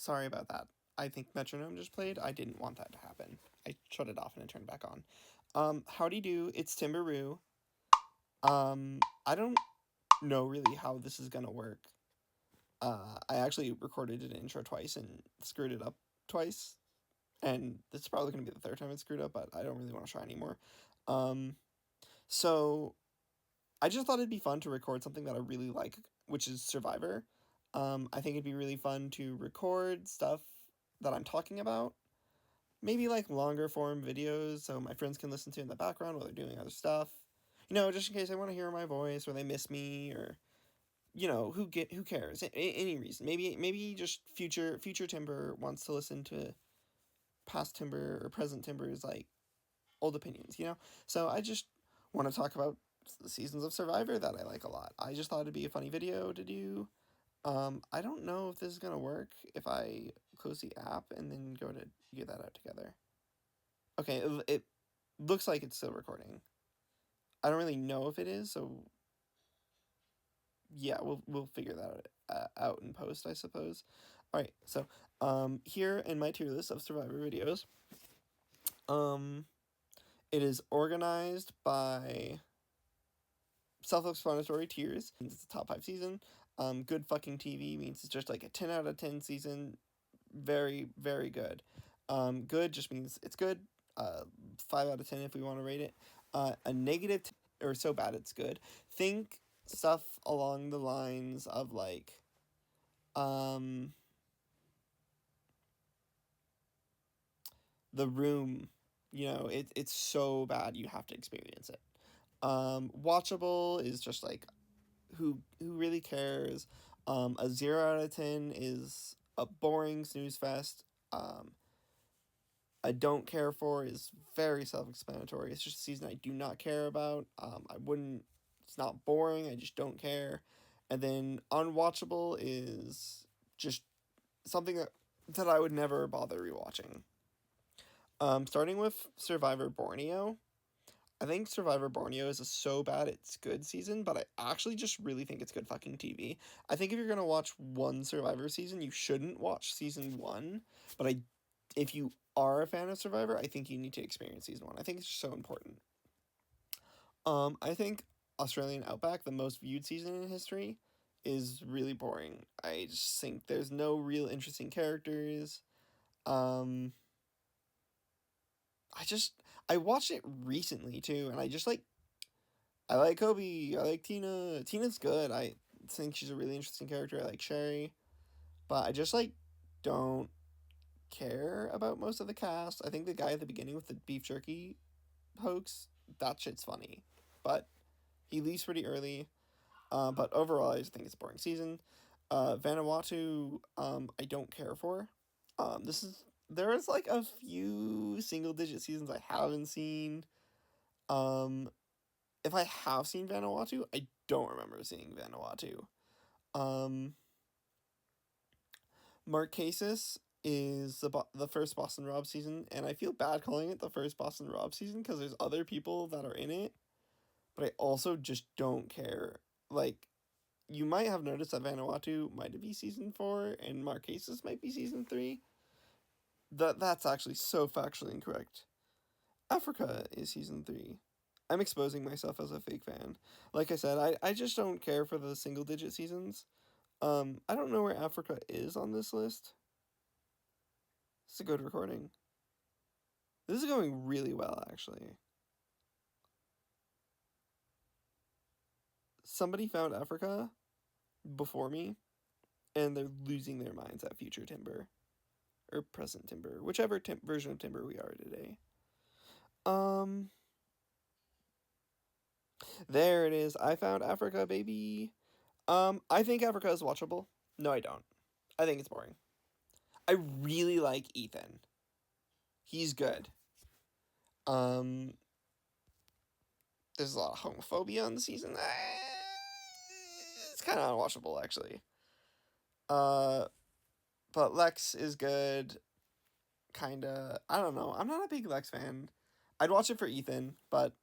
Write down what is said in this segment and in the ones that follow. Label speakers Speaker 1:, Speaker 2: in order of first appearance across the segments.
Speaker 1: sorry about that. I think Metronome just played. I didn't want that to happen. I shut it off and it turned back on. Howdy do, it's Timberoo. I don't know really how this is gonna work. I actually recorded an intro twice and screwed it up twice. And this is probably gonna be the third time it's screwed up, but I don't really want to try anymore. So I just thought it'd be fun to record something that I really like, which is Survivor. I think it'd be really fun to record stuff that I'm talking about. Maybe like longer form videos so my friends can listen to in the background while they're doing other stuff. Just in case they want to hear my voice or they miss me or who cares? Any reason. Maybe just future Timber wants to listen to past Timber or present Timber's like old opinions. So I just want to talk about the seasons of Survivor that I like a lot. I just thought it'd be a funny video to do. I don't know if this is gonna work if I close the app and then go to get that out together. Okay, it looks like it's still recording. I don't really know if it is, so yeah, we'll figure that out in post, I suppose. All right, so here in my tier list of Survivor videos, it is organized by self-explanatory tiers. It's the top 5 season. Good fucking TV means it's just like a 10 out of 10 season. Very, very good. Good just means it's good. 5 out of 10 if we want to rate it. A negative or so bad it's good. Think stuff along the lines of like The Room. It's so bad you have to experience it. Watchable is just like who really cares. A 0 out of 10 is a boring snooze fest. I don't care for is very self-explanatory. It's just a season I do not care about. It's not boring, I just don't care. And then unwatchable is just something that I would never bother rewatching. Starting with Survivor Borneo. I think Survivor Borneo is a so bad it's good season, but I actually just really think it's good fucking TV. I think if you're gonna watch one Survivor season, you shouldn't watch season 1, but if you are a fan of Survivor, I think you need to experience season 1. I think it's just so important. I think Australian Outback, the most viewed season in history, is really boring. I just think there's no real interesting characters. I watched it recently too, and I like Kobe, I like Tina. Tina's good. I think she's a really interesting character. I like Sherry, but I just don't care about most of the cast. I think the guy at the beginning with the beef jerky hoax, that shit's funny, but he leaves pretty early. But overall, I just think it's a boring season. Vanuatu, I don't care for. There is like a few single digit seasons I haven't seen. If I have seen Vanuatu, I don't remember seeing Vanuatu. Marquesas is the first Boston Rob season, and I feel bad calling it the first Boston Rob season because there's other people that are in it, but I also just don't care. Like, you might have noticed that Vanuatu might be season 4 and Marquesas might be season 3. That's actually so factually incorrect. Africa is season 3. I'm exposing myself as a fake fan. Like I said, I just don't care for the single digit seasons. I don't know where Africa is on this list. It's a good recording. This is going really well, actually. Somebody found Africa before me, and they're losing their minds at future Timber. Or present Timber. Whichever version of Timber we are today. There it is. I found Africa, baby. I think Africa is watchable. No, I don't. I think it's boring. I really like Ethan. He's good. There's a lot of homophobia in the season. It's kind of unwatchable, actually. But Lex is good. Kinda. I don't know. I'm not a big Lex fan. I'd watch it for Ethan, but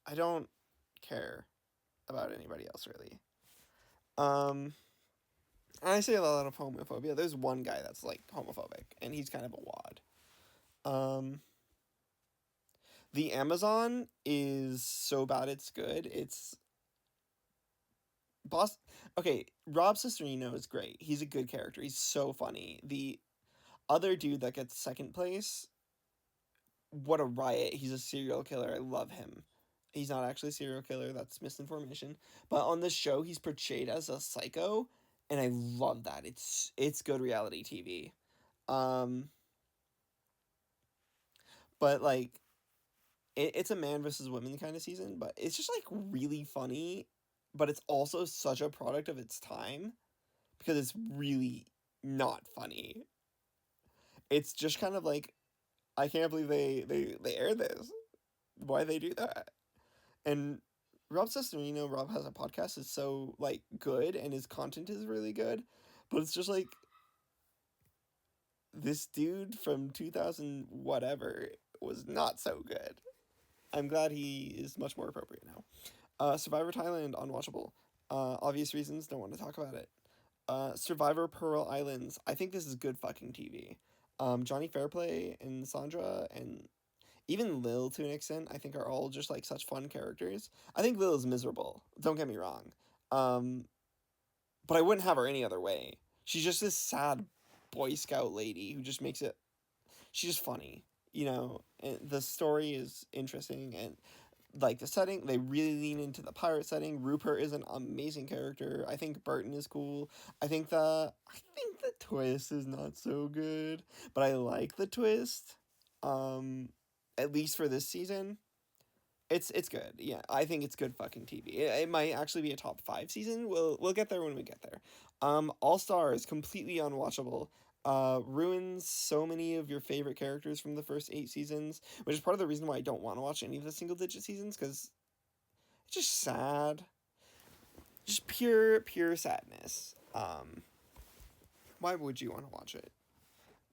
Speaker 1: I don't care about anybody else, really. And I say a lot of homophobia. There's one guy that's like homophobic, and he's kind of a wad. Um, the Amazon is so bad it's good. It's boss. Okay, Rob Cesternino is great. He's a good character. He's so funny. The other dude that gets second place, what a riot. He's a serial killer. I love him. He's not actually a serial killer. That's misinformation. But on this show, he's portrayed as a psycho, and I love that. It's good reality TV. Um, but like it's a man versus women kind of season, but it's just like really funny, but it's also such a product of its time because it's really not funny. It's just kind of like I can't believe they air this. Why they do that? And Rob Cesternino, Rob has a podcast, is so like good and his content is really good, but it's just like this dude from 2000 whatever was not so good. I'm glad he is much more appropriate now. Survivor Thailand, unwatchable. Obvious reasons, don't want to talk about it. Survivor Pearl Islands, I think this is good fucking TV. Johnny Fairplay and Sandra and even Lil to an extent, I think are all just like such fun characters. I think Lil is miserable. Don't get me wrong. Um, but I wouldn't have her any other way. She's just this sad Boy Scout lady who just makes it. She's just funny, you know. And the story is interesting and like the setting. They really lean into the pirate setting. Rupert is an amazing character. I think Burton is cool. I think the twist is not so good, but I like the twist. Um, at least for this season. It's good. Yeah, I think it's good fucking TV. It might actually be a top 5 season. We'll get there when we get there. All Stars completely unwatchable. Ruins so many of your favorite characters from the first 8 seasons, which is part of the reason why I don't want to watch any of the single digit seasons because it's just sad. Just pure sadness. Why would you want to watch it?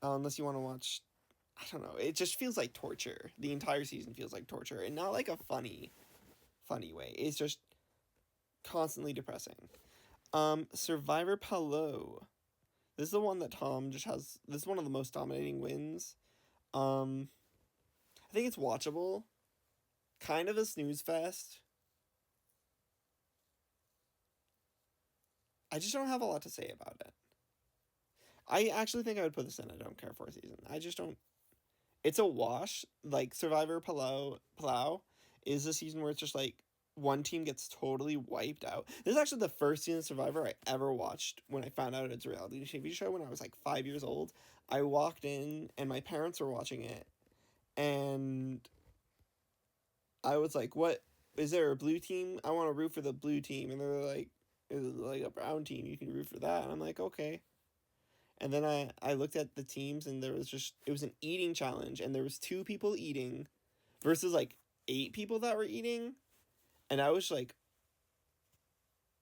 Speaker 1: Unless you want to watch I don't know. It just feels like torture. The entire season feels like torture, and not like a funny way. It's just constantly depressing. Survivor Palo. This is the one that Tom just has. This is one of the most dominating wins. Um, I think it's watchable. Kind of a snooze fest. I just don't have a lot to say about it. I actually think I would put this in. I don't care for a season. I just don't. It's a wash. Like Survivor Palau is a season where it's just like one team gets totally wiped out. This is actually the first season of Survivor I ever watched when I found out it's a reality TV show when I was like 5 years old. I walked in and my parents were watching it and I was like, "What is there a blue team? I want to root for the blue team." And they're like, "Is like a brown team? You can root for that." And I'm like, "Okay." And then I looked at the teams and there was just it was an eating challenge and there was 2 people eating versus like 8 people that were eating. And I was like,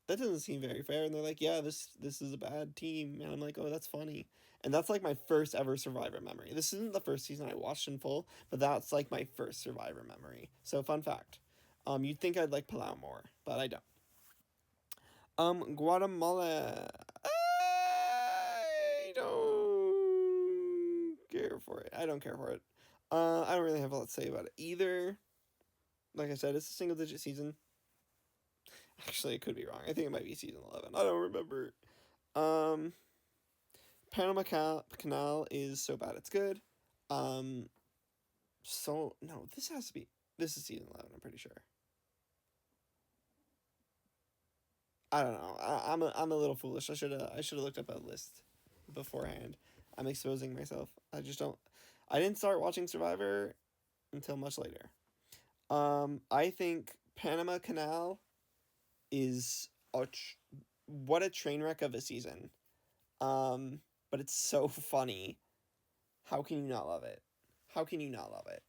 Speaker 1: that doesn't seem very fair. And they're like, yeah, this is a bad team. And I'm like, oh, that's funny. And that's like my first ever Survivor memory. This isn't the first season I watched in full, but that's like my first Survivor memory. So fun fact. You'd think I'd like Palau more, but I don't. Guatemala. I don't care for it. I don't care for it. I don't really have a lot to say about it either. Like I said, it's a single digit season. Actually, I could be wrong. I think it might be season 11. I don't remember. Um, Panama Canal is so bad it's good. Um, so no, this has to be this is season 11. I'm pretty sure. I don't know. I'm a little foolish. I should have looked up a list beforehand. I'm exposing myself. I just don't. I didn't start watching Survivor until much later. I think Panama Canal is what a train wreck of a season. But it's so funny. How can you not love it? How can you not love it?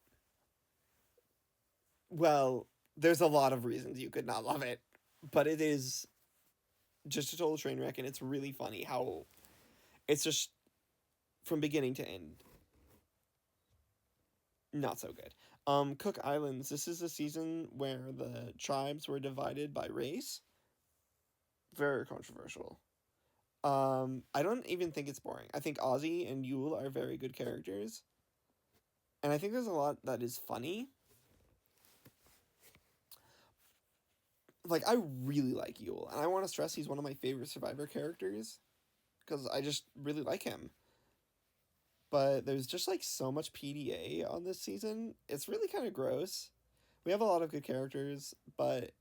Speaker 1: Well, there's a lot of reasons you could not love it, but it is just a total train wreck, and it's really funny how it's just from beginning to end not so good. Cook Islands. This is a season where the tribes were divided by race. Very controversial. I don't even think it's boring. I think Ozzy and Yule are very good characters, and I think there's a lot that is funny. Like, I really like Yule, and I want to stress he's one of my favorite Survivor characters because I just really like him. But there's just like so much PDA on this season. It's really kind of gross. We have a lot of good characters, but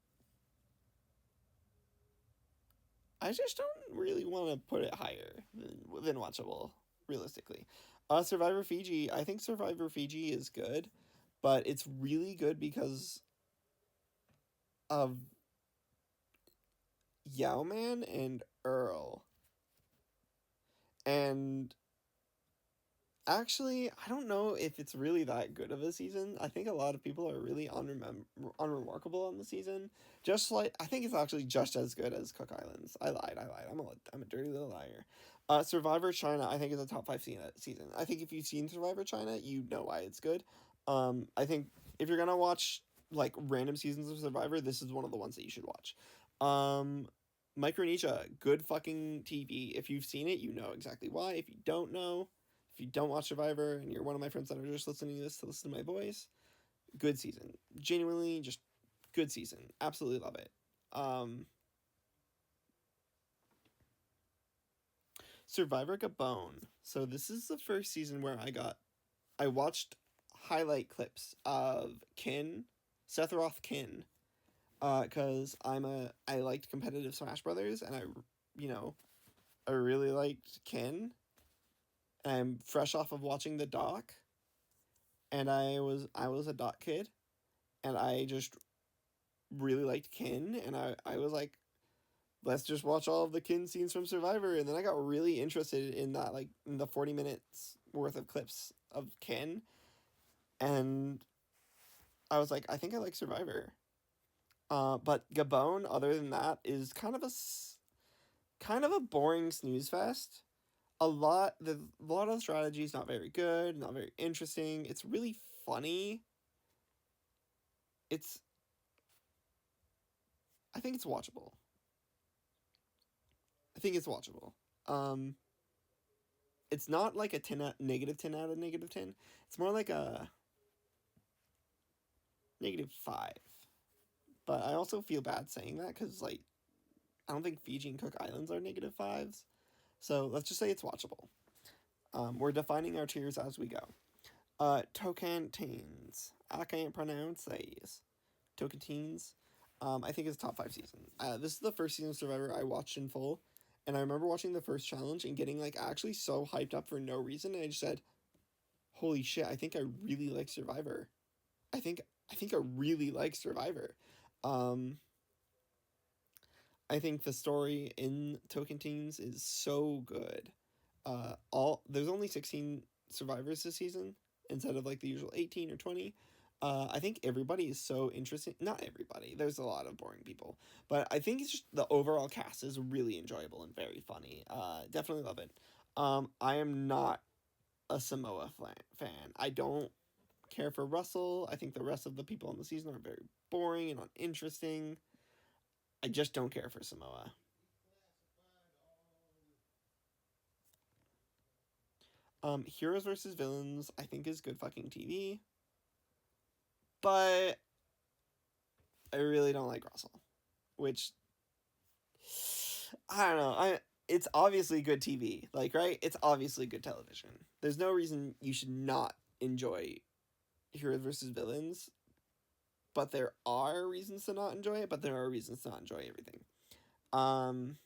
Speaker 1: I just don't really want to put it higher than watchable, realistically. Survivor Fiji, I think Survivor Fiji is good, but it's really good because of Yowman and Earl. And actually, I don't know if it's really that good of a season. I think a lot of people are really unremarkable on the season. Just like I think it's actually just as good as Cook Islands. I lied. I'm a dirty little liar. Survivor China, I think is a top 5 season. I think if you've seen Survivor China, you know why it's good. I think if you're gonna watch like random seasons of Survivor, this is one of the ones that you should watch. Micronesia, good fucking TV. If you've seen it, you know exactly why. If you don't know, if you don't watch Survivor and you're one of my friends that are just listening to this to listen to my voice, good season. Genuinely, just good season. Absolutely love it. Survivor Gabon. So this is the first season where I watched highlight clips of Kin, Sephiroth Kin, because I liked competitive Smash Brothers, and you know, I really liked Kin. I'm fresh off of watching the doc, and I was a doc kid, and I just really liked Kin, and I was like, let's just watch all of the Kin scenes from Survivor, and then I got really interested in that, like in the 40 minutes worth of clips of Kin, and I was like, I think I like Survivor. But Gabon, other than that, is kind of a boring snooze fest. A lot of the strategy is not very good, not very interesting. It's really funny. It's I think it's watchable. I think it's watchable. Um, it's not like a -10 out of -10. It's more like a -5. But I also feel bad saying that because like I don't think Fiji and Cook Islands are -5s. So let's just say it's watchable. We're defining our tiers as we go. Tocantins. I can't pronounce these. Tocantins. I think it's top 5 season. This is the first season of Survivor I watched in full, and I remember watching the first challenge and getting like actually so hyped up for no reason. And I just said, "Holy shit! I think I really like Survivor. I think I really like Survivor." Um, I think the story in Tocantins is so good. All there's only 16 survivors this season instead of like the usual 18 or 20. I think everybody is so interesting. Not everybody. There's a lot of boring people, but I think it's just the overall cast is really enjoyable and very funny. Definitely love it. I am not a Samoa fan. I don't care for Russell. I think the rest of the people on the season are very boring and uninteresting. I just don't care for Samoa. Heroes versus Villains, I think is good fucking TV, but I really don't like Russell, which I don't know. It's obviously good TV, like right? It's obviously good television. There's no reason you should not enjoy Heroes versus Villains, but there are reasons to not enjoy it. But there are reasons to not enjoy everything. Um,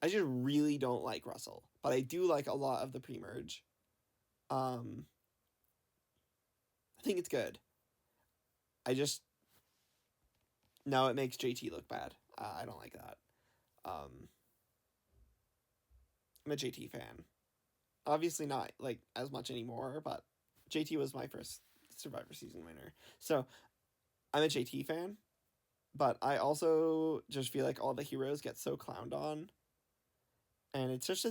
Speaker 1: I just really don't like Russell, but I do like a lot of the pre-merge. Um, I think it's good. I just no, it makes JT look bad. I don't like that. Um, I'm a JT fan. Obviously not like as much anymore, but JT was my first Survivor season winner. So I'm a JT fan, but I also just feel like all the heroes get so clowned on, and it's just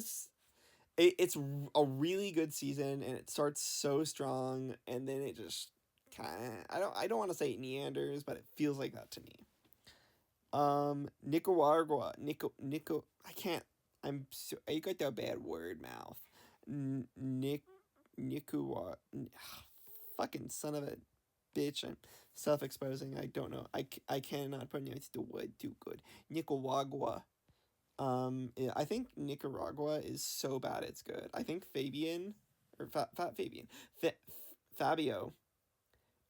Speaker 1: it's a really good season, and it starts so strong, and then it just kind of I don't want to say it meanders, but it feels like that to me. Nicaragua. Nico. I can't. I got that bad word mouth. Nicaragua. Fucking son of a bitch. I'm self-exposing. I don't know. I cannot pronounce the word too good. Nicaragua. I think Nicaragua is so bad it's good. I think Fabian, or Fat Fabian, Fabio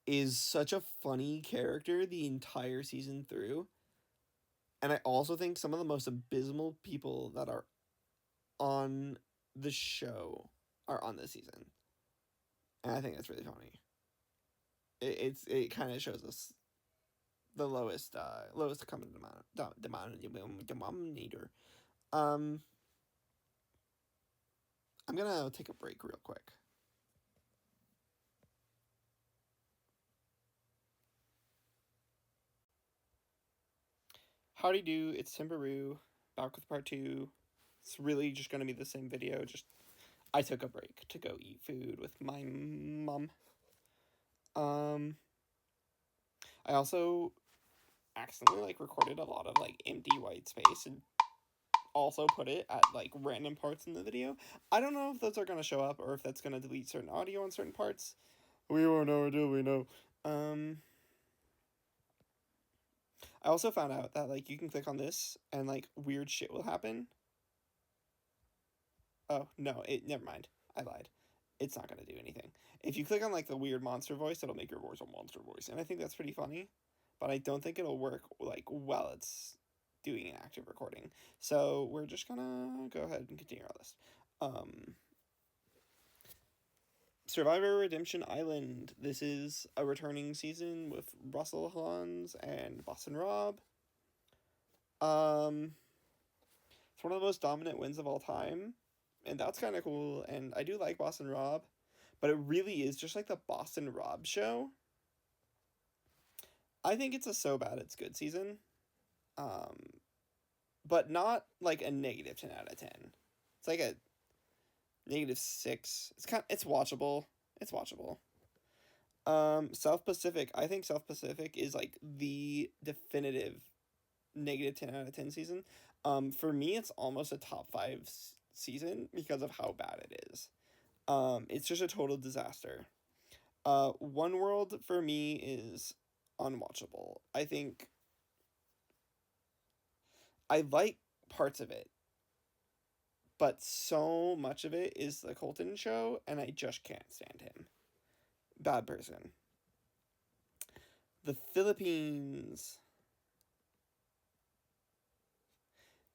Speaker 1: is such a funny character the entire season through. And I also think some of the most abysmal people that are on the show are on this season. And I think that's really funny. It kind of shows us the lowest common denominator. I'm gonna take a break real quick. Howdy do, it's Timberoo, back with part 2. It's really just gonna be the same video, just I took a break to go eat food with my mom. I also accidentally recorded a lot of empty white space and also put it at random parts in the video. I don't know if those are gonna show up or if that's gonna delete certain audio on certain parts. We won't know until we know. I also found out that you can click on this and weird shit will happen. Oh no, never mind. I lied. It's not gonna do anything. If you click on the weird monster voice, it'll make your voice a monster voice, and I think that's pretty funny. But I don't think it'll work while it's doing an active recording. So we're just gonna go ahead and continue our list. Survivor Redemption Island. This is a returning season with Russell Hans and Boston Rob. It's one of the most dominant wins of all time, and that's kind of cool, and I do like Boston Rob, but it really is just the Boston Rob show. I think it's a so bad it's good season, but not a negative 10 out of 10. It's a -6. It's watchable. It's watchable. South Pacific. I think South Pacific is the definitive -10 out of 10 season. For me, it's almost a top 5 season because of how bad it is. It's just a total disaster. One World for me is unwatchable. I think I like parts of it, but so much of it is the Colton show, and I just can't stand him. Bad person. The Philippines.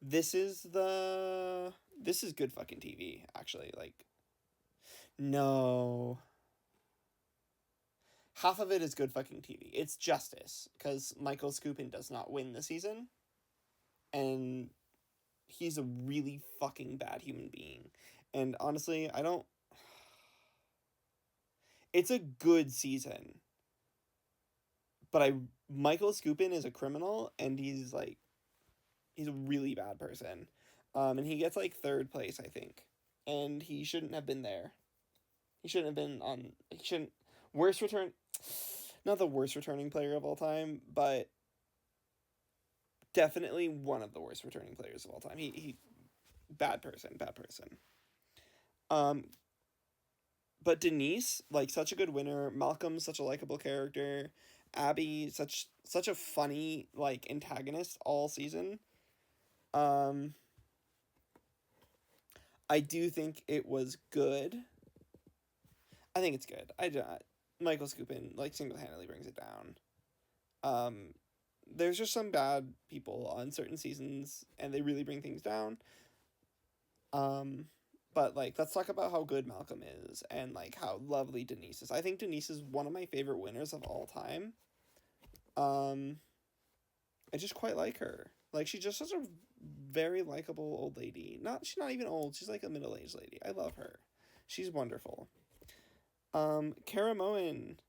Speaker 1: This is good fucking TV, actually. No. Half of it is good fucking TV. It's justice, because Michael Skupin does not win the season, and he's a really fucking bad human being. And honestly, I don't... It's a good season, but Michael Skupin is a criminal, and he's a really bad person. And he gets 3rd place, I think. And he shouldn't have been there. He shouldn't have been on... He shouldn't... Worst return... Not the worst returning player of all time, but definitely one of the worst returning players of all time. He bad person. But Denise, such a good winner. Malcolm, such a likable character. Abby, such a funny antagonist all season. I do think it was good. I think it's good. Michael Skupin single-handedly brings it down. There's just some bad people on certain seasons, and they really bring things down. But let's talk about how good Malcolm is, and how lovely Denise is. I think Denise is one of my favorite winners of all time. I just quite like her. She's just such a very likable old lady. She's not even old. She's a middle-aged lady. I love her. She's wonderful. Cara Moen.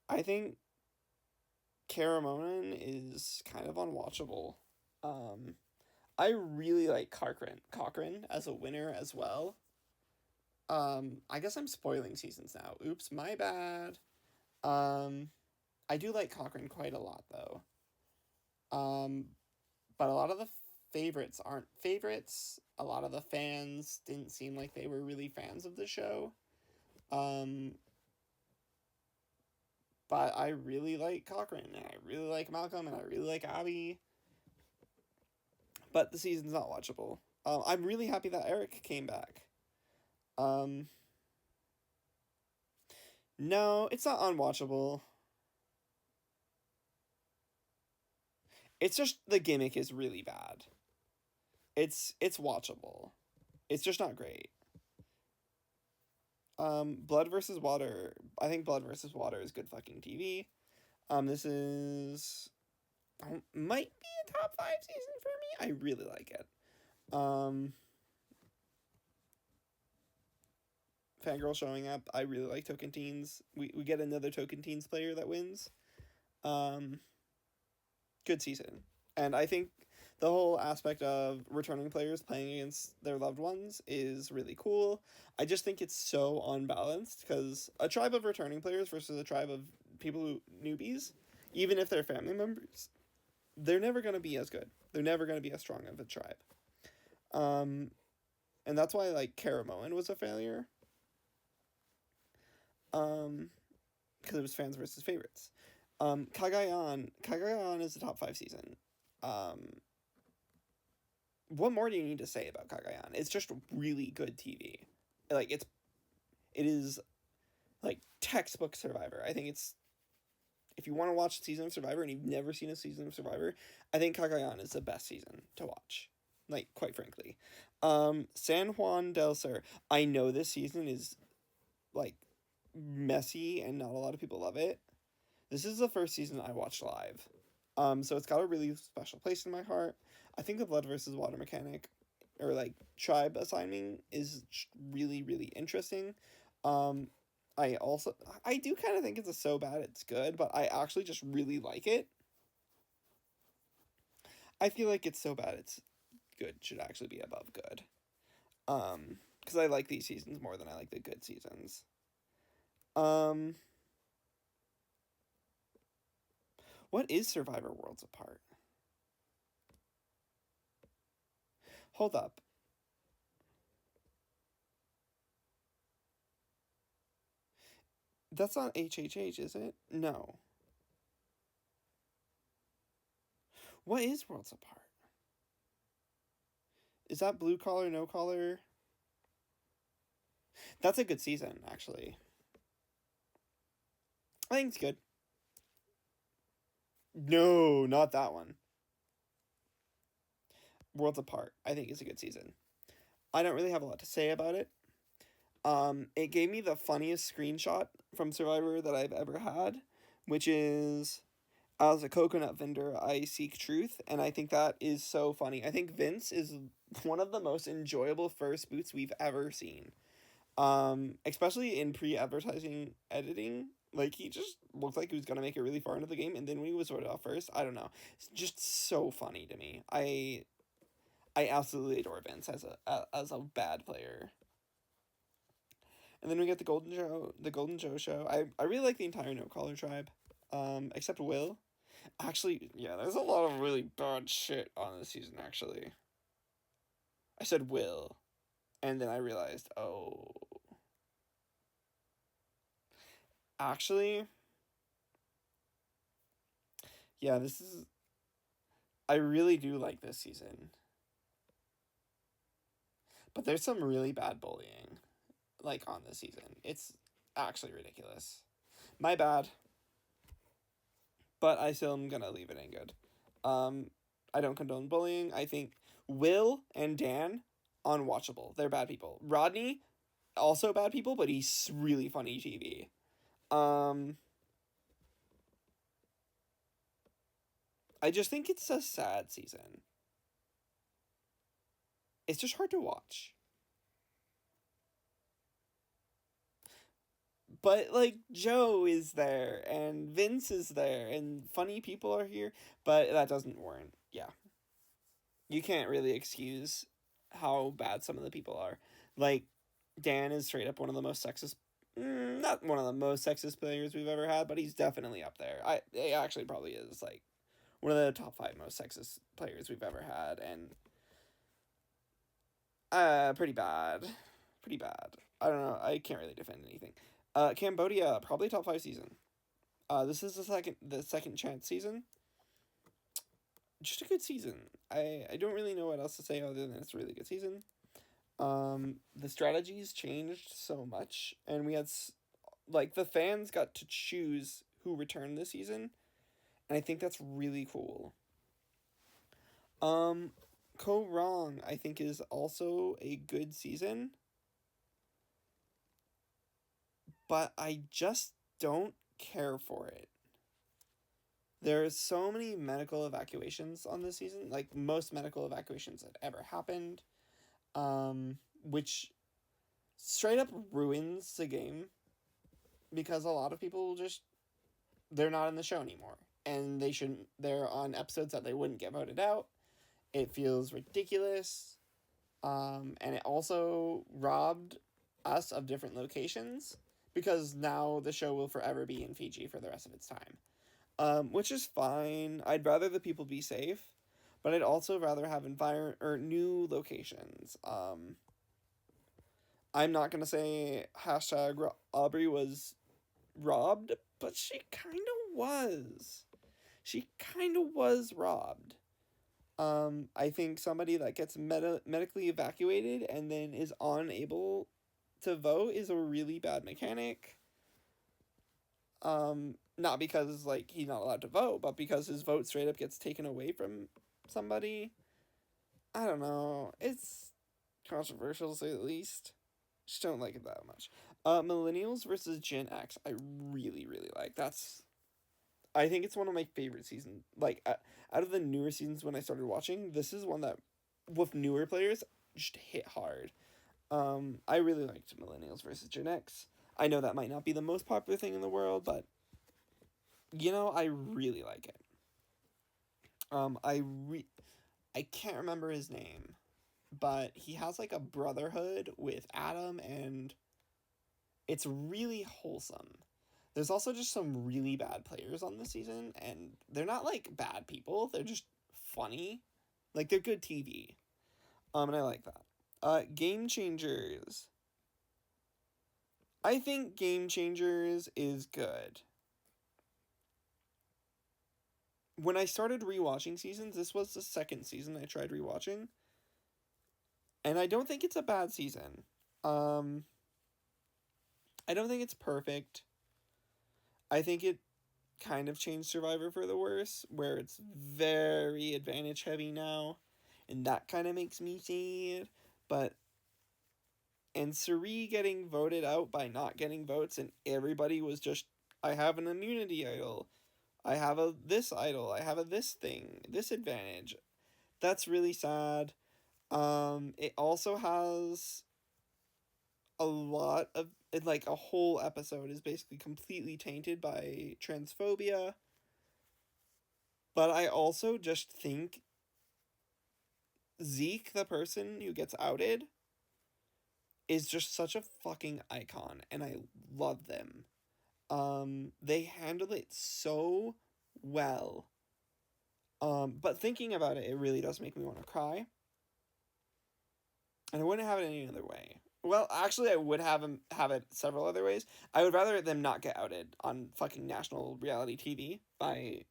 Speaker 1: I think Cara Moen is kind of unwatchable. I really like Cochran as a winner as well. I guess I'm spoiling seasons now. Oops, my bad. I do like Cochran quite a lot, though. Um, but a lot of the favorites aren't favorites. A lot of the fans didn't seem like they were really fans of the show. Um, but I really like Cochrane, and I really like Malcolm, and I really like Abby. But the season's not watchable. I'm really happy that Eric came back. Um, no, it's not unwatchable. It's just the gimmick is really bad. It's watchable. It's just not great. Blood versus Water. I think Blood versus Water is good fucking TV. This is might be a top 5 season for me. I really like it. Fangirl showing up. I really like Tocantins. We get another Tocantins player that wins. Good season. And I think the whole aspect of returning players playing against their loved ones is really cool. I just think it's so unbalanced because a tribe of returning players versus a tribe of people who newbies, even if they're family members, they're never going to be as good. They're never going to be as strong of a tribe. And that's why like Caramoan was a failure. Because it was fans versus favorites. Kagayan is the top 5 season. What more do you need to say about Kagayan? It's just really good TV. Like it is like textbook Survivor. I think it's if you want to watch a season of Survivor and you've never seen a season of Survivor, I think Cagayan is the best season to watch. Like quite frankly, San Juan del Sur. I know this season is like messy and not a lot of people love it. This is the first season I watched live. So it's got a really special place in my heart. I think the Blood versus Water mechanic or like tribe assigning is really, really interesting. I do kind of think it's a so bad it's good, but I actually just really like it. I feel like it's so bad it's good should actually be above good. Because I like these seasons more than I like the good seasons. What is Survivor Worlds Apart? Hold up. That's not HHH, is it? No. What is Worlds Apart? Is that Blue Collar, No Collar? That's a good season, actually. I think it's good. No, not that one. Worlds Apart, I think is a good season. I don't really have a lot to say about it. It gave me the funniest screenshot from Survivor that I've ever had, which is as a coconut vendor, I seek truth, and I think that is so funny. I think Vince is one of the most enjoyable first boots we've ever seen. Especially in pre-advertising editing. Like, he just looked like he was gonna make it really far into the game, and then when he was voted off first, I don't know. It's just so funny to me. I absolutely adore Vince as a bad player. And then we get the Golden Joe show. I really like the entire No Collar tribe, except Will. Actually, yeah, there's a lot of really bad shit on this season. Actually, I said Will, and then I realized, oh, actually, yeah, this is. I really do like this season, but there's some really bad bullying, like on this season. It's actually ridiculous. My bad. But I still am gonna leave it in good. I don't condone bullying. I think Will and Dan, unwatchable. They're bad people. Rodney, also bad people, but he's really funny TV. I just think it's a sad season. It's just hard to watch. But like Joe is there and Vince is there and funny people are here, but that doesn't warrant. Yeah. You can't really excuse how bad some of the people are. Like Dan is straight up one of the most sexist not one of the most sexist players we've ever had, but he's definitely up there. It actually probably is like one of the top 5 most sexist players we've ever had, and pretty bad. Pretty bad. I don't know. I can't really defend anything. Cambodia, probably top 5 season. This is the second chance season. Just a good season. I don't really know what else to say other than it's a really good season. The strategies changed so much, and we had the fans got to choose who returned this season, and I think that's really cool. Ko Rong, I think, is also a good season, but I just don't care for it. There's so many medical evacuations on this season, like most medical evacuations that ever happened, which straight up ruins the game, because a lot of people they're not in the show anymore, and they're on episodes that they wouldn't get voted out. It feels ridiculous, and it also robbed us of different locations, because now the show will forever be in Fiji for the rest of its time, which is fine. I'd rather the people be safe, but I'd also rather have new locations. I'm not gonna say hashtag Aubrey was robbed, but she kind of was. She kind of was robbed. I think somebody that gets medically evacuated and then is unable to vote is a really bad mechanic. Not because, he's not allowed to vote, but because his vote straight up gets taken away from somebody. I don't know. It's controversial, to say the least. Just don't like it that much. Millennials versus Gen X, I really, really like. I think it's one of my favorite seasons. Out of the newer seasons when I started watching, this is one that, with newer players, just hit hard. I really liked Millennials versus Gen X. I know that might not be the most popular thing in the world, but, I really like it. I can't remember his name, but he has, a brotherhood with Adam, and it's really wholesome. There's also just some really bad players on this season, and they're not, bad people. They're just funny. They're good TV. And I like that. Game Changers. I think Game Changers is good. When I started rewatching seasons, this was the second season I tried rewatching, and I don't think it's a bad season. I don't think it's perfect. I think it kind of changed Survivor for the worse, where it's very advantage heavy now, and that kind of makes me sad. And Cirie getting voted out by not getting votes, and everybody was just, I have an immunity idol, I have this idol, I have this thing, this advantage. That's really sad. It also has a lot of, a whole episode is basically completely tainted by transphobia. But I also just think Zeke, the person who gets outed, is just such a fucking icon, and I love them. They handle it so well. But thinking about it, it really does make me want to cry. And I wouldn't have it any other way. Well, actually, I would have it several other ways. I would rather them not get outed on fucking national reality TV by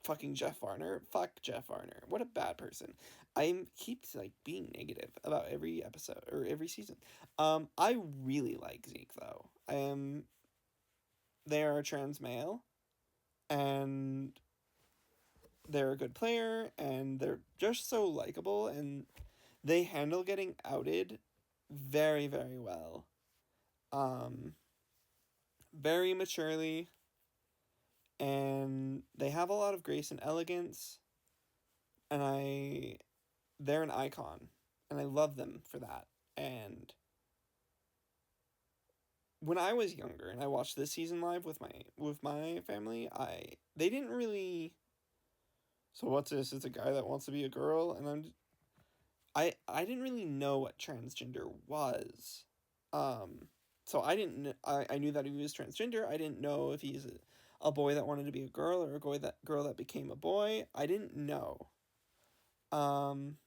Speaker 1: fucking Jeff Varner. Fuck Jeff Varner. What a bad person. I keep being negative about every episode or every season. I really like Zeke though. They are a trans male, and they're a good player, and they're just so likable, and they handle getting outed very, very well. Very maturely, and they have a lot of grace and elegance, and they're an icon, and I love them for that. And when I was younger and I watched this season live with my family, they didn't really. So what's this? It's a guy that wants to be a girl, and I didn't really know what transgender was. So I didn't. I knew that he was transgender. I didn't know if he's a boy that wanted to be a girl or a girl that became a boy. I didn't know. Um,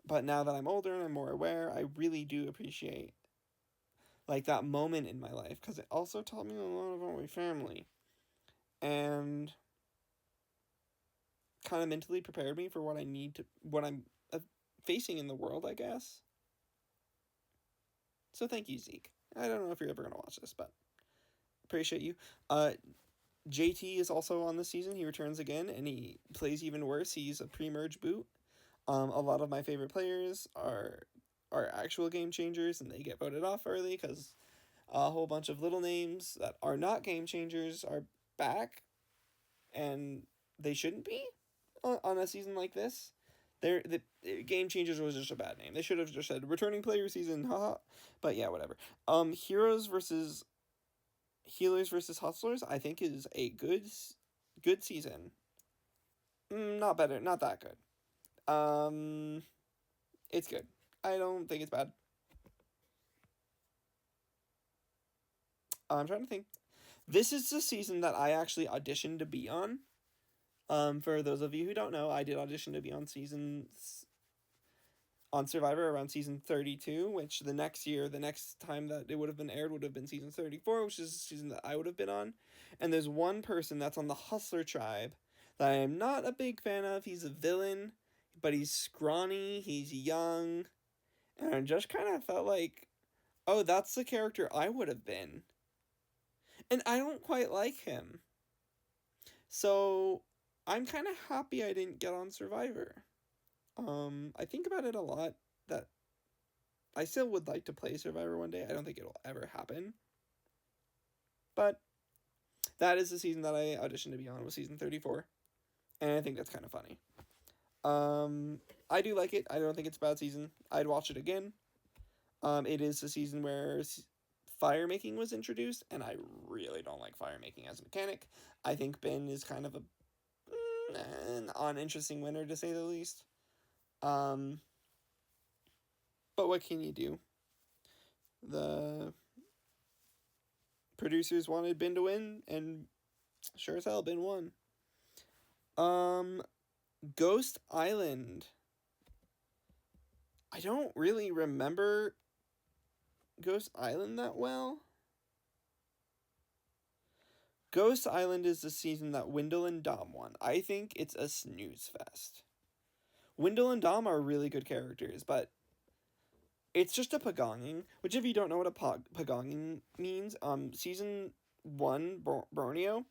Speaker 1: but now that I'm older and I'm more aware, I really do appreciate like that moment in my life because it also taught me a lot about my family and kind of mentally prepared me for what I'm facing in the world, I guess. So thank you, Zeke. I don't know if you're ever gonna watch this, but appreciate you. JT is also on this season. He returns again, and he plays even worse. He's a pre-merge boot. A lot of my favorite players are actual game changers, and they get voted off early because a whole bunch of little names that are not game changers are back, and they shouldn't be on a season like this. The Game Changers was just a bad name. They should have just said returning player season, haha. But yeah, whatever. Heroes versus Healers versus Hustlers, I think is a good season. Not better, not that good. It's good. I don't think it's bad. I'm trying to think. This is the season that I actually auditioned to be on. For those of you who don't know, I did audition to be on Survivor around season 32, which the next time that it would have been aired would have been season 34, which is the season that I would have been on. And there's one person that's on the Hustler tribe that I am not a big fan of. He's a villain, but he's scrawny, he's young, and I just kind of felt like, oh, that's the character I would have been. And I don't quite like him. So I'm kind of happy I didn't get on Survivor. I think about it a lot that I still would like to play Survivor one day. I don't think it'll ever happen. But that is the season that I auditioned to be on, was season 34. And I think that's kind of funny. I do like it. I don't think it's a bad season. I'd watch it again. It is the season where fire making was introduced, and I really don't like fire making as a mechanic. I think Ben is kind of an uninteresting winner, to say the least. But what can you do? The producers wanted Ben to win, and sure as hell, Ben won. Ghost Island. I don't really remember Ghost Island that well. Ghost Island is the season that Wendell and Dom won. I think it's a snooze fest. Wendell and Dom are really good characters, but it's just a pagonging, which if you don't know what a pagonging means, season 1, Borneo,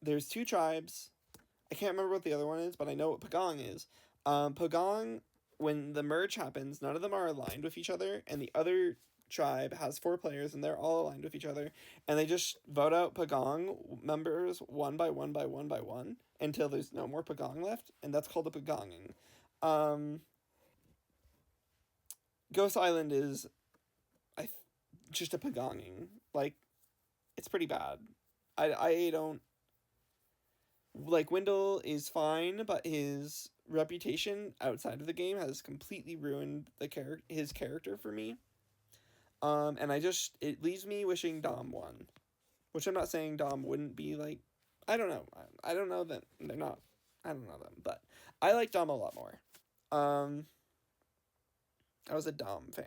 Speaker 1: there's 2 tribes. I can't remember what the other one is, but I know what pagong is. Pagong, when the merge happens, none of them are aligned with each other, and the other tribe has 4 players, and they're all aligned with each other, and they just vote out pagong members one by one by one by one until there's no more pagong left, and that's called a pagonging. Ghost Island is just a pagonging. Like, it's pretty bad. I don't... Like, Wendell is fine, but his reputation outside of the game has completely ruined his character for me. And it leaves me wishing Dom won. Which I'm not saying Dom wouldn't be, like... I don't know. I don't know them. They're not... I don't know them, but I like Dom a lot more. I was a Dom fan.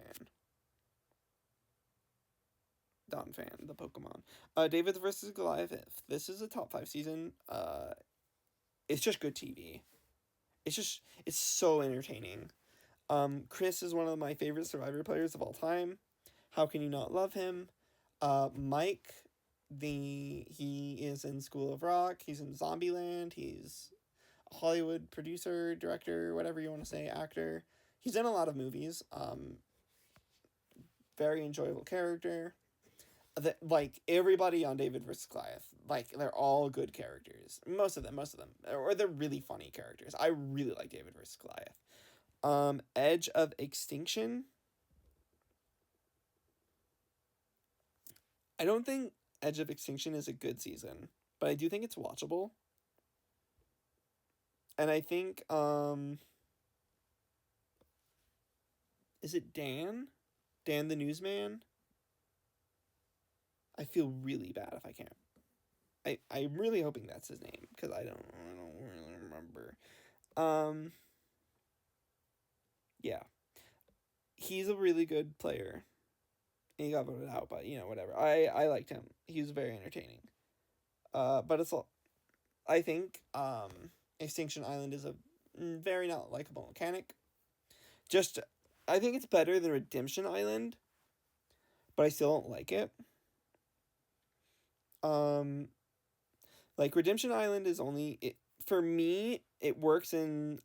Speaker 1: The Pokemon. David vs. Goliath. This is a top 5 season. It's just good TV. It's so entertaining. Chris is one of my favorite Survivor players of all time. How can you not love him? Mike, he is in School of Rock. He's in Zombieland. He's a Hollywood producer, director, whatever you want to say, actor. He's in a lot of movies. Very enjoyable character. Like, everybody on David vs. Goliath, like, they're all good characters. Most of them. Or they're really funny characters. I really like David vs. Goliath. Edge of Extinction. I don't think Edge of Extinction is a good season, but I do think it's watchable. And I think, is it Dan? Dan the Newsman? I feel really bad if I can't. I'm really hoping that's his name because I don't really remember. Yeah, he's a really good player. He got voted out, but whatever. I liked him. He was very entertaining. But I think Extinction Island is a very not likable mechanic. Just, I think it's better than Redemption Island, but I still don't like it. Like Redemption Island is only for me. It works in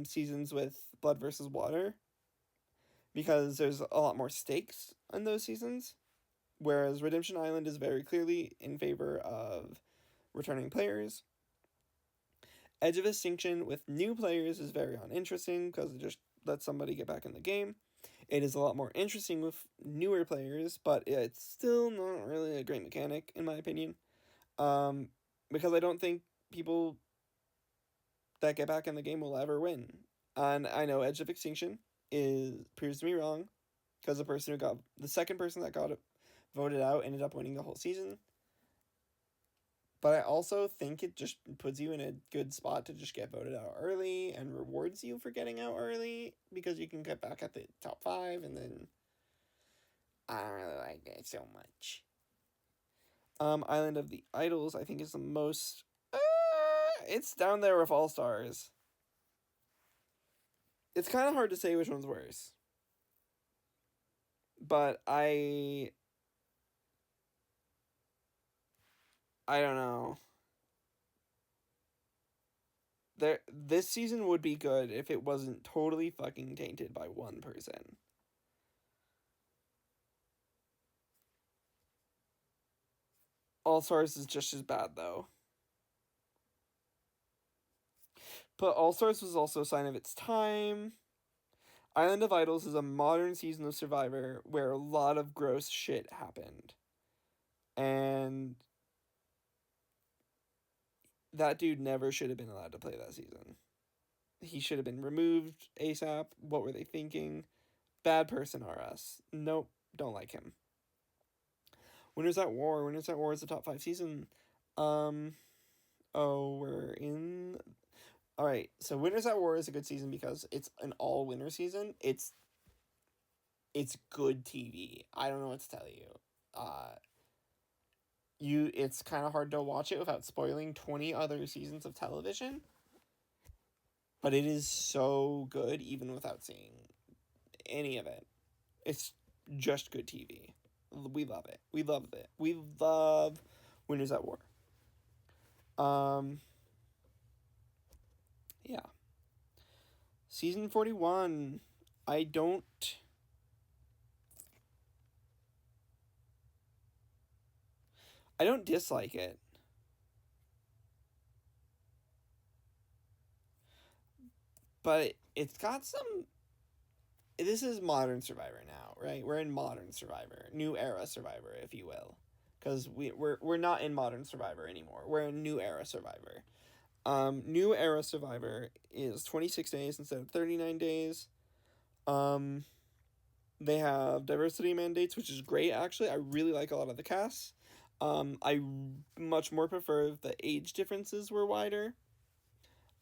Speaker 1: seasons with Blood versus Water because there's a lot more stakes in those seasons, whereas Redemption Island is very clearly in favor of returning players. Edge of Extinction with new players is very uninteresting because it just lets somebody get back in the game. It is a lot more interesting with newer players, but it's still not really a great mechanic, in my opinion. Because I don't think people that get back in the game will ever win. And I know Edge of Extinction proves to me wrong, because the second person that got voted out ended up winning the whole season. But I also think it just puts you in a good spot to just get voted out early and rewards you for getting out early because you can get back at the top 5 and then I don't really like that so much. Island of the Idols I think is the most it's down there with All Stars. It's kind of hard to say which one's worse. But I don't know. This season would be good if it wasn't totally fucking tainted by one person. All Stars is just as bad though. But All Stars was also a sign of its time. Island of Idols is a modern season of Survivor where a lot of gross shit happened. And that dude never should have been allowed to play that season. He should have been removed ASAP. What were they thinking? Bad person RS. Nope, don't like him. Winners at War. Winners at War is the top 5 season. We're in... Alright, so Winners at War is a good season because it's an all-winner season. It's good TV. I don't know what to tell you. It's kind of hard to watch it without spoiling 20 other seasons of television. But it is so good even without seeing any of it. It's just good TV. We love it. We love it. We love Winners at War. Yeah. Season 41. I don't dislike it. But it's got some... This is modern Survivor now, right? We're in modern Survivor. New era Survivor, if you will. Because we're not in modern Survivor anymore. We're in new era Survivor. New era Survivor is 26 days instead of 39 days. They have diversity mandates, which is great, actually. I really like a lot of the casts. I much more prefer if the age differences were wider.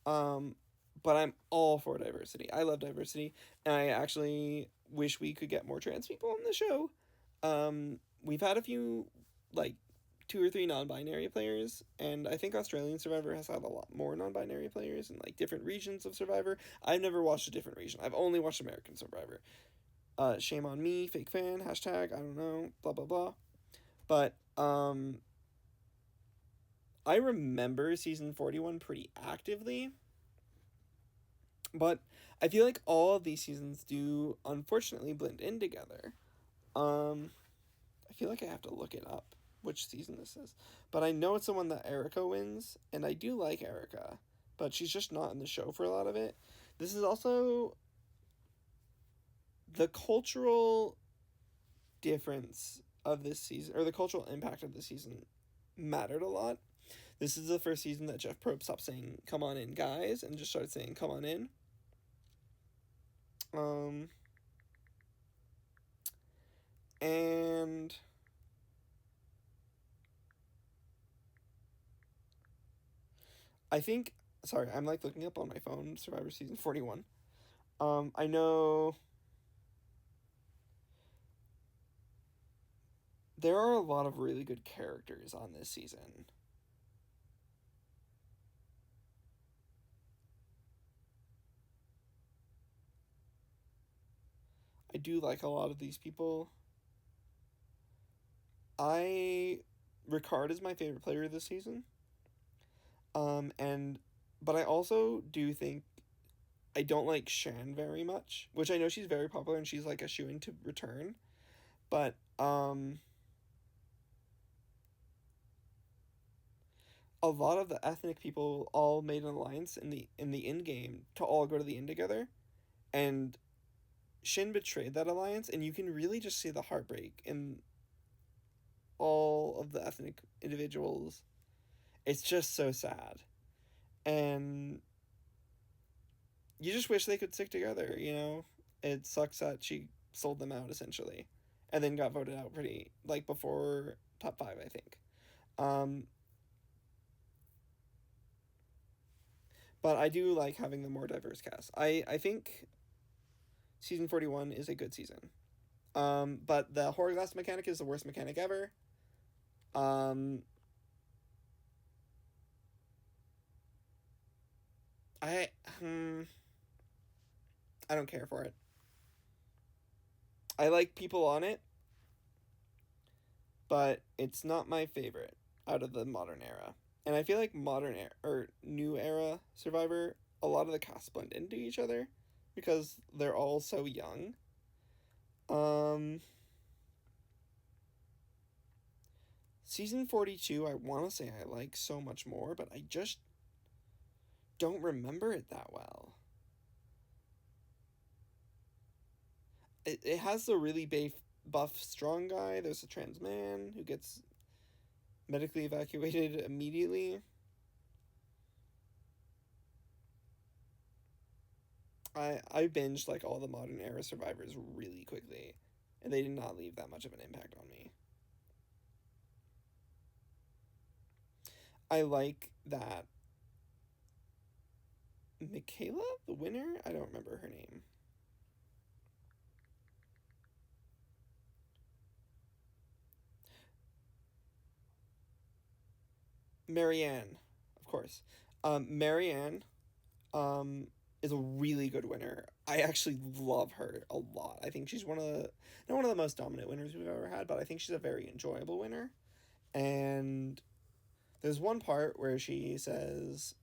Speaker 1: But I'm all for diversity. I love diversity. And I actually wish we could get more trans people on the show. We've had a few, 2 or 3 non-binary players, and I think Australian Survivor has had a lot more non-binary players in different regions of Survivor. I've never watched a different region. I've only watched American Survivor. Shame on me, fake fan, hashtag, I don't know, blah blah blah. But I remember season 41 pretty actively, but I feel like all of these seasons do unfortunately blend in together. I feel like I have to look it up which season this is. But I know it's the one that Erica wins, and I do like Erica, but she's just not in the show for a lot of it. This is also the cultural difference of this season, or the cultural impact of this season mattered a lot. This is the first season that Jeff Probst stopped saying, "Come on in, guys," and just started saying, "Come on in." And I think, sorry, I'm like looking up on my phone Survivor season 41. I know there are a lot of really good characters on this season. I do like a lot of these people. I Ricard is my favorite player this season. And but I also do think I don't like Shan very much, which I know she's very popular and she's like a shoo-in to return. But a lot of the ethnic people all made an alliance in the end game to all go to the end together, and Shin betrayed that alliance, and you can really just see the heartbreak in all of the ethnic individuals. It's just so sad, and you just wish they could stick together. It sucks that she sold them out essentially, and then got voted out pretty like before top five, I think. Um, but I do like having the more diverse cast. I think season 41 is a good season. But the Hourglass mechanic is the worst mechanic ever. Um, I hmm, I don't care for it. I like people on it, but it's not my favorite out of the modern era. And I feel like modern era or new era Survivor, a lot of the cast blend into each other because they're all so young. Um, season 42, I want to say I like so much more, but I just don't remember it that well. It has the really buff strong guy. There's a trans man who gets medically evacuated immediately. I binged like all the modern era survivors really quickly, and they did not leave that much of an impact on me. I like that Michaela, the winner, I don't remember her name. Marianne, of course. Marianne um, is a really good winner. I actually love her a lot. I think she's not one of the most dominant winners we've ever had, but I think she's a very enjoyable winner. And there's one part where she says,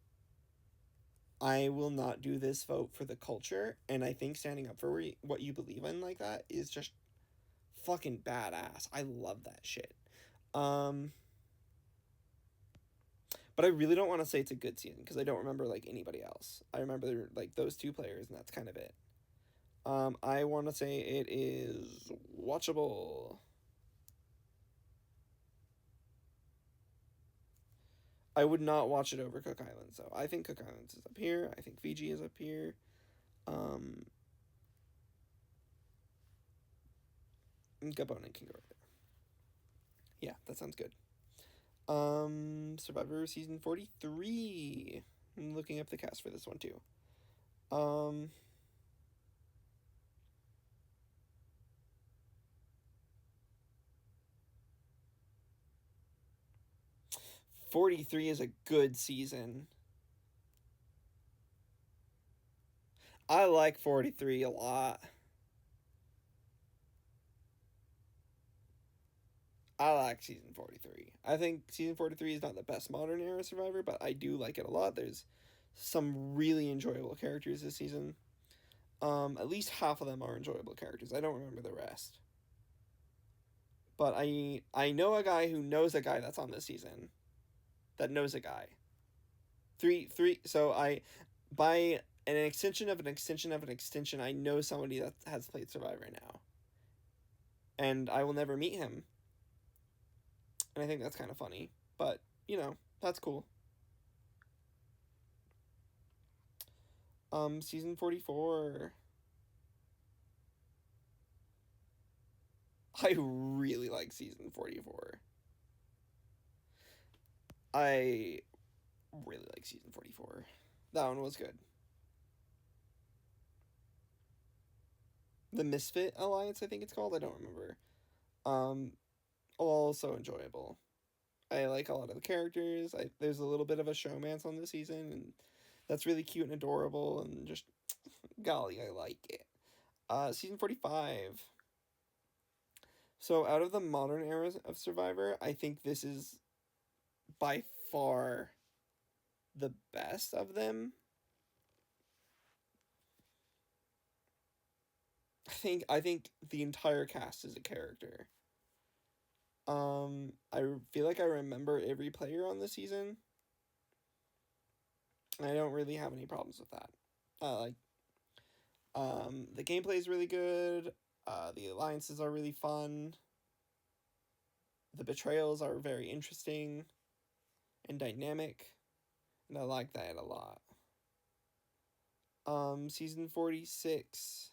Speaker 1: I will not do this vote for the culture. And I think standing up for what you believe in like that is just fucking badass. I love that shit. Um, but I really don't want to say it's a good season because I don't remember like anybody else. I remember like those two players, and that's kind of it. I want to say it is watchable. I would not watch it over Cook Islands though. I think Cook Islands is up here. I think Fiji is up here. Um, Gabonin can go right there. Yeah, that sounds good. Survivor season 43. I'm looking up the cast for this one too. Um, 43 is a good season. I like 43 a lot. I like season 43. I think season 43 is not the best modern era Survivor, but I do like it a lot. There's some really enjoyable characters this season. At least half of them are enjoyable characters. I don't remember the rest. But I know a guy who knows a guy that's on this season that knows a guy. Three so I by an extension of an extension of an extension, I know somebody that has played Survivor now. And I will never meet him. And I think that's kind of funny. But, that's cool. Season 44. I really like season 44. I really like season 44. That one was good. The Misfit Alliance, I think it's called. I don't remember. Also enjoyable. I like a lot of the characters. There's a little bit of a showmance on the season, and that's really cute and adorable, and just golly, I like it. Season 45. So out of the modern eras of Survivor, I think this is by far the best of them. I think the entire cast is a character. I feel like I remember every player on the season. I don't really have any problems with that. Like, the gameplay is really good. The alliances are really fun. The betrayals are very interesting and dynamic, and I like that a lot. Season 46.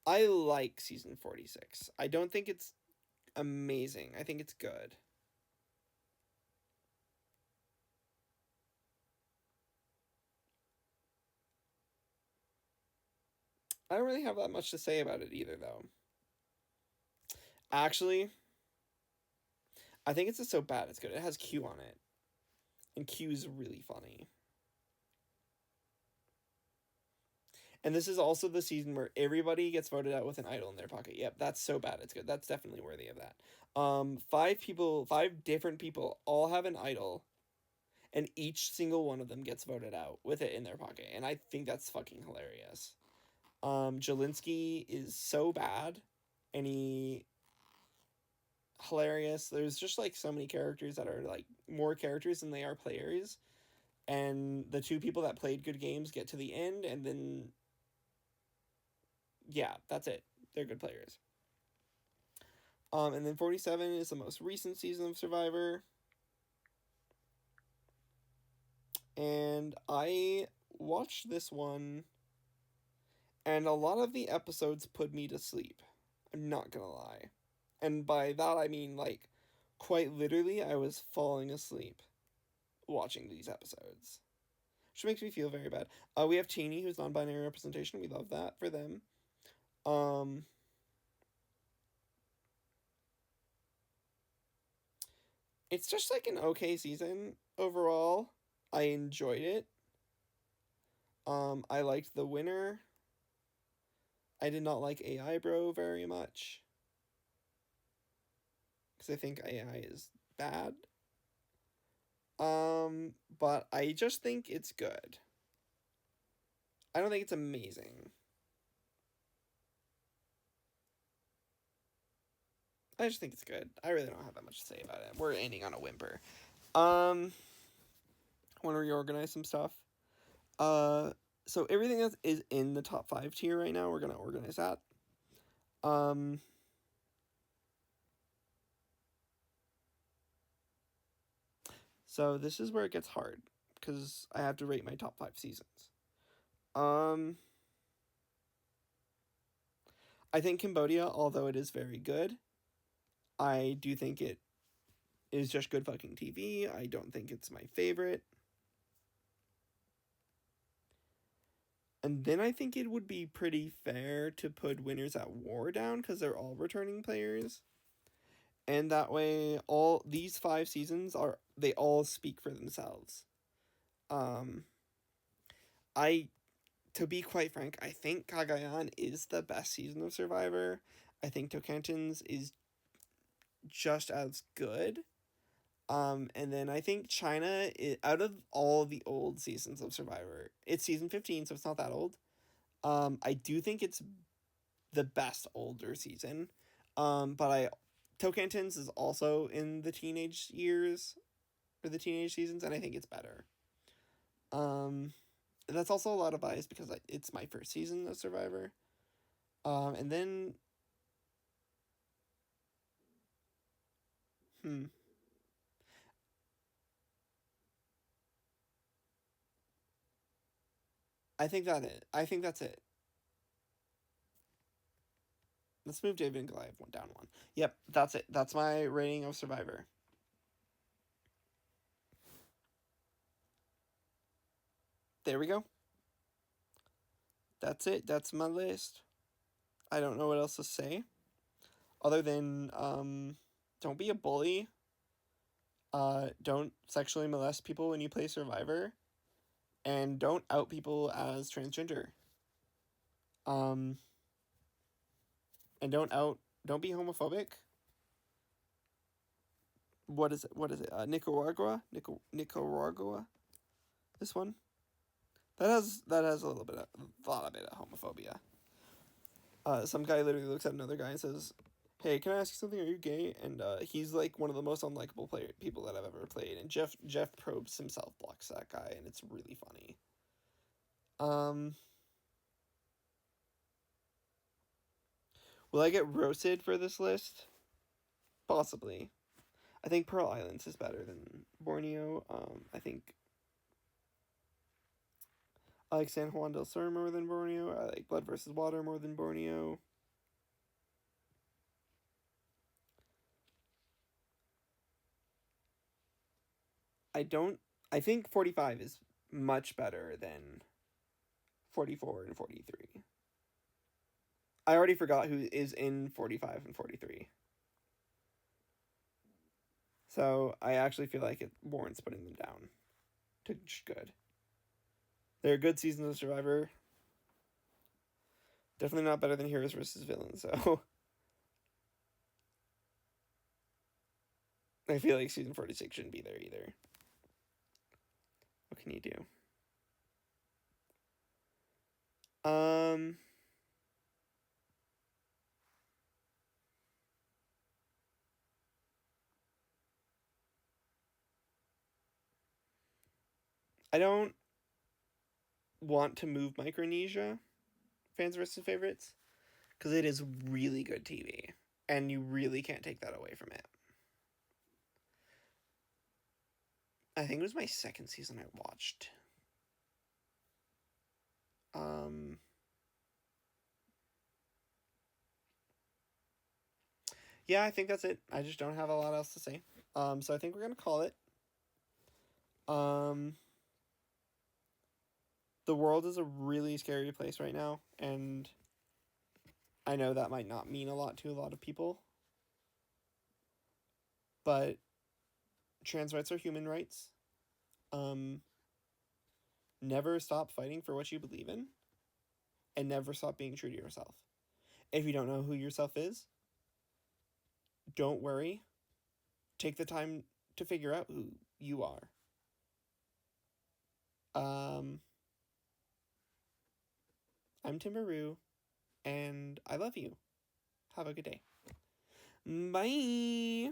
Speaker 1: I like season 46. I don't think it's amazing. I think it's good. I don't really have that much to say about it either, though. Actually, I think it's just so bad it's good. It has Q on it. And Q is really funny. And this is also the season where everybody gets voted out with an idol in their pocket. Yep, that's so bad it's good. That's definitely worthy of that. 5 different people all have an idol, and each single one of them gets voted out with it in their pocket. And I think that's fucking hilarious. Jelinski is so bad, and he hilarious. There's just like so many characters that are like more characters than they are players. And the 2 people that played good games get to the end, and then yeah, that's it. They're good players. And then 47 is the most recent season of Survivor. And I watched this one, and a lot of the episodes put me to sleep. I'm not gonna lie. And by that I mean, like, quite literally, I was falling asleep watching these episodes. Which makes me feel very bad. We have Teeny, who's non-binary representation. We love that for them. It's just like an okay season overall. I enjoyed it. I liked the winner. I did not like AI Bro very much, because I think AI is bad. But I just think it's good. I don't think it's amazing. I just think it's good. I really don't have that much to say about it. We're ending on a whimper. Want to reorganize some stuff. So everything that is in the top 5 tier right now, we're gonna organize that. So this is where it gets hard, because I have to rate my top 5 seasons. I think Cambodia, although it is very good, I do think it is just good fucking TV. I don't think it's my favorite. And then I think it would be pretty fair to put Winners at War down, because they're all returning players. And that way, all these 5 seasons they all speak for themselves. I to be quite frank, I think Cagayan is the best season of Survivor. I think Tocantins is just as good. And then I think China, out of all the old seasons of Survivor, it's season 15, so it's not that old. I do think it's the best older season. But Tocantins is also in the teenage years, or the teenage seasons, and I think it's better. That's also a lot of bias, because it's my first season of Survivor. And then, I think that's it. Let's move David and Goliath down one. Yep, that's it. That's my rating of Survivor. There we go. That's it. That's my list. I don't know what else to say. Other than, don't be a bully. Don't sexually molest people when you play Survivor. And don't out people as transgender. And don't be homophobic. What is it? Nicaragua? Nicaragua? This one? That has a lot of homophobia. Some guy literally looks at another guy and says, "Hey, can I ask you something? Are you gay?" And he's like one of the most unlikable people that I've ever played. And Jeff Probst himself blocks that guy, and it's really funny. Will I get roasted for this list? Possibly. I think Pearl Islands is better than Borneo. I think I like San Juan del Sur more than Borneo. I like Blood versus Water more than Borneo. I think 45 is much better than 44 and 43. I already forgot who is in 45 and 43. So I actually feel like it warrants putting them down to good. They're good seasons of Survivor. Definitely not better than Heroes versus Villains, so I feel like season 46 shouldn't be there either. What can you do? I don't want to move Micronesia, fans versus favorites, because it is really good TV, and you really can't take that away from it. I think it was my second season I watched. Yeah, I think that's it. I just don't have a lot else to say. So I think we're gonna call it. The world is a really scary place right now, and I know that might not mean a lot to a lot of people, but trans rights are human rights. Never stop fighting for what you believe in, and never stop being true to yourself. If you don't know who yourself is, don't worry. Take the time to figure out who you are. I'm Timberoo, and I love you. Have a good day. Bye.